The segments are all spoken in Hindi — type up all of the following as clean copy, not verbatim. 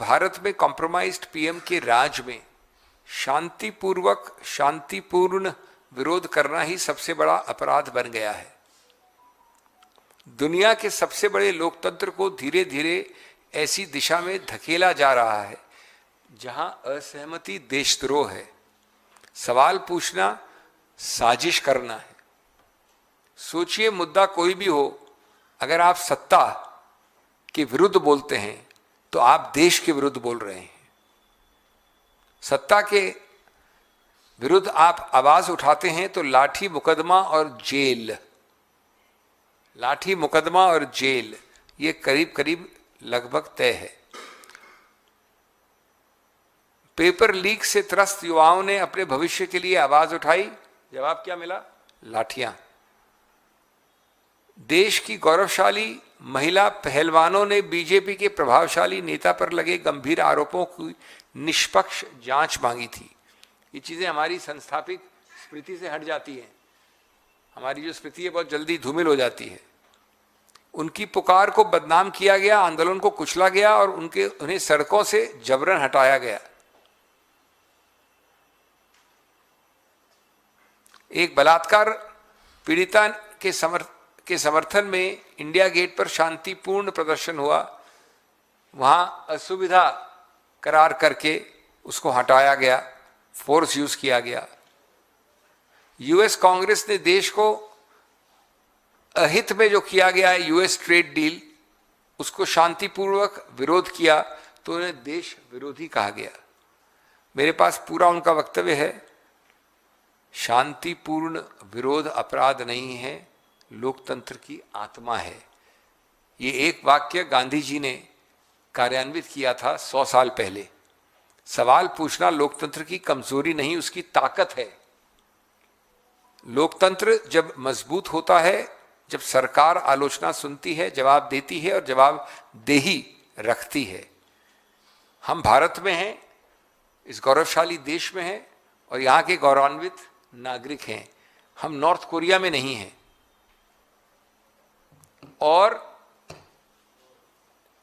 भारत में कॉम्प्रोमाइज्ड पीएम के राज में शांतिपूर्ण विरोध करना ही सबसे बड़ा अपराध बन गया है। दुनिया के सबसे बड़े लोकतंत्र को धीरे धीरे ऐसी दिशा में धकेला जा रहा है जहां असहमति देशद्रोह है, सवाल पूछना साजिश करना है। सोचिए, मुद्दा कोई भी हो, अगर आप सत्ता के विरुद्ध बोलते हैं तो आप देश के विरुद्ध बोल रहे हैं। सत्ता के विरुद्ध आप आवाज उठाते हैं तो लाठी मुकदमा और जेल ये करीब करीब लगभग तय है। पेपर लीक से त्रस्त युवाओं ने अपने भविष्य के लिए आवाज उठाई, जवाब क्या मिला? लाठियां। देश की गौरवशाली महिला पहलवानों ने बीजेपी के प्रभावशाली नेता पर लगे गंभीर आरोपों की निष्पक्ष जांच मांगी थी। ये चीजें हमारी संस्थापित स्मृति से हट जाती हैं। हमारी जो स्मृति है बहुत जल्दी धूमिल हो जाती है। उनकी पुकार को बदनाम किया गया, आंदोलन को कुचला गया और उन्हें सड़कों से जबरन हटाया गया। एक बलात्कार पीड़िता के समर्थन में इंडिया गेट पर शांतिपूर्ण प्रदर्शन हुआ। वहां असुविधा करार करके उसको हटाया गया, फोर्स यूज किया गया। यूएस कांग्रेस ने देश को अहित में जो किया गया है यूएस ट्रेड डील, उसको शांतिपूर्वक विरोध किया तो उन्हें देश विरोधी कहा गया। मेरे पास पूरा उनका वक्तव्य है। शांतिपूर्ण विरोध अपराध नहीं है, लोकतंत्र की आत्मा है। ये एक वाक्य गांधी जी ने कार्यान्वित किया था 100 साल पहले। सवाल पूछना लोकतंत्र की कमजोरी नहीं, उसकी ताकत है। लोकतंत्र जब मजबूत होता है, जब सरकार आलोचना सुनती है, जवाब देती है और जवाब देही रखती है। हम भारत में हैं, इस गौरवशाली देश में हैं और यहाँ के गौरवान्वित नागरिक हैं। हम नॉर्थ कोरिया में नहीं हैं। और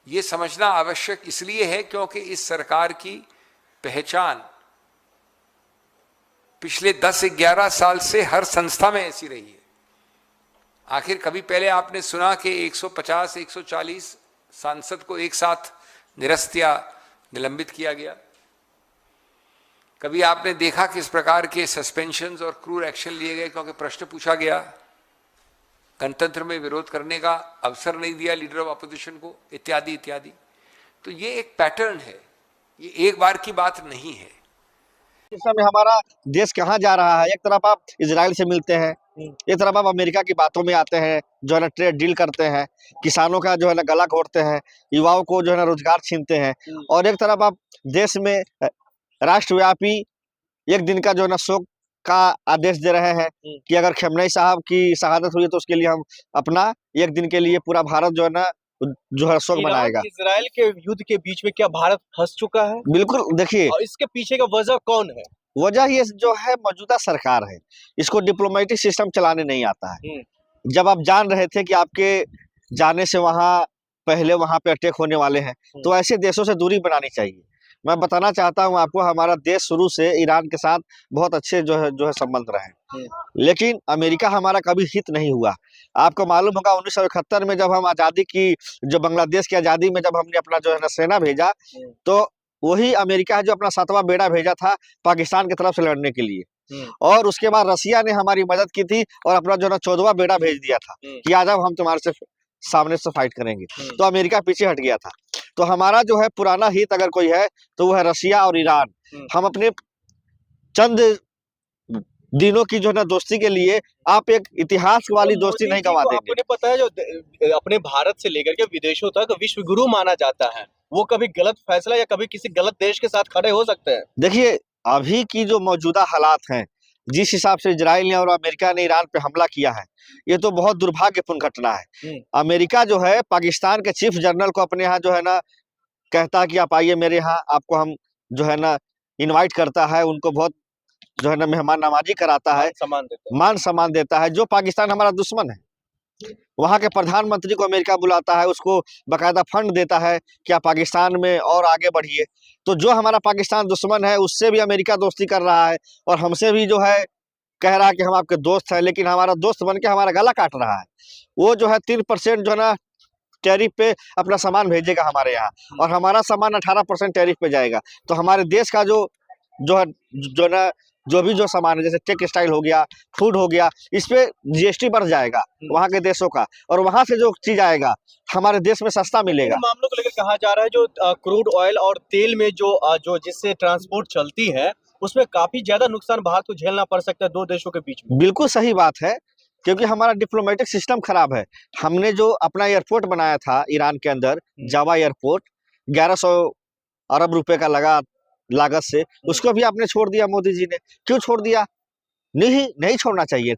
ये समझना आवश्यक इसलिए है क्योंकि इस सरकार की पहचान पिछले 10-11 साल से हर संस्था में ऐसी रही है। आखिर कभी पहले आपने सुना कि 150-140 सांसद को एक साथ निरस्त या निलंबित किया गया? कभी आपने देखा किस प्रकार के सस्पेंशंस और क्रूर एक्शन लिए गए क्योंकि प्रश्न पूछा गया, गणतंत्र में विरोध करने का अवसर नहीं दिया लीडर ऑफ अपोजिशन को, इत्यादि इत्यादि। तो ये एक पैटर्न है, ये एक बार की बात नहीं है। इस समय हमारा देश कहाँ जा रहा है? एक तरफ आप इजराइल से मिलते हैं, एक तरफ आप अमेरिका की बातों में आते हैं, जो है ना ट्रेड डील करते हैं, किसानों का जो है ना गला घोटते हैं, युवाओं को जो है ना रोजगार छीनते हैं, और एक तरफ आप देश में राष्ट्रव्यापी एक दिन का जो है ना शोक का आदेश दे रहे हैं कि अगर खमेनी साहब की शहादत हुई तो उसके लिए हम अपना एक दिन के लिए पूरा भारत जो है शोक मनाएगा। इजराइल के युद्ध के बीच में क्या भारत फंस चुका है? बिल्कुल। देखिए, और इसके पीछे का वजह कौन है? वजह ये जो है मौजूदा सरकार है, इसको डिप्लोमेटिक सिस्टम चलाने नहीं आता है। जब आप जान रहे थे कि आपके जाने से पहले वहां पे अटैक होने वाले हैं, तो ऐसे देशों से दूरी बनानी चाहिए। मैं बताना चाहता हूं आपको, हमारा देश शुरू से ईरान के साथ बहुत अच्छे जो है संबंध रहे, लेकिन अमेरिका हमारा कभी हित नहीं हुआ। आपको मालूम होगा 1971 में जब हम आजादी की, जो बांग्लादेश की आजादी में जब हमने अपना जो है ना सेना भेजा, तो वही अमेरिका है जो अपना 7वां बेड़ा भेजा था पाकिस्तान की तरफ से लड़ने के लिए। और उसके बाद रसिया ने हमारी मदद की थी और अपना जो है ना 14वां बेड़ा भेज दिया था कि आ जाओ हम तुम्हारे से सामने से फाइट करेंगे। तो अमेरिका पीछे हट गया था। तो हमारा जो है पुराना हित अगर कोई है तो वो है रसिया और ईरान। हम अपने चंद दिनों की जो है ना दोस्ती के लिए आप एक इतिहास वाली दोस्ती नहीं गंवा देंगे। आपको पता है जो अपने भारत से लेकर के विदेशों तक विश्व गुरु माना जाता है, वो कभी गलत फैसला या कभी किसी गलत देश के साथ खड़े हो सकते हैं? देखिए, अभी की जो मौजूदा हालात हैं, जिस हिसाब से इजराइल ने और अमेरिका ने ईरान पे हमला किया है, ये तो बहुत दुर्भाग्यपूर्ण घटना है। अमेरिका जो है पाकिस्तान के चीफ जनरल को अपने यहाँ जो है ना कहता है कि आप आइए मेरे यहाँ, आपको हम जो है ना इनवाइट करता है, उनको बहुत जो है ना मेहमान नवाजी कराता है, मान सम्मान देता है, जो पाकिस्तान हमारा दुश्मन है। वहाँ के प्रधानमंत्री को अमेरिका बुलाता है, उसको बाकायदा फंड देता है कि आप पाकिस्तान में और आगे बढ़िए। तो जो हमारा पाकिस्तान दुश्मन है उससे भी अमेरिका दोस्ती कर रहा है और हमसे भी जो है कह रहा है कि हम आपके दोस्त हैं, लेकिन हमारा दोस्त बन के हमारा गला काट रहा है। वो जो है 3% जो है ना टैरिफ पे अपना सामान भेजेगा हमारे यहाँ, और हमारा सामान 18% टैरिफ पे जाएगा। तो हमारे देश का जो है ना जो सामान है, जैसे टेक्सटाइल हो गया, फूड हो गया, इस पे जीएसटी बढ़ जाएगा वहाँ के देशों का, और वहाँ से जो चीज आएगा हमारे देश में सस्ता मिलेगा। इन मामलों को लेकर कहा जा रहा है जो क्रूड ऑयल और तेल में जो जिससे ट्रांसपोर्ट चलती है उसमें काफी ज्यादा नुकसान भारत को झेलना पड़ सकता है दो देशों के बीच में। बिल्कुल सही बात है, क्योंकि हमारा डिप्लोमेटिक सिस्टम खराब है। हमने जो अपना एयरपोर्ट बनाया था ईरान के अंदर, जावा एयरपोर्ट, 1100 अरब रुपए का लागत से, उसको भी आपने छोड़ दिया मोदी जी ने। क्यों छोड़ दिया? नहीं छोड़ना चाहिए था।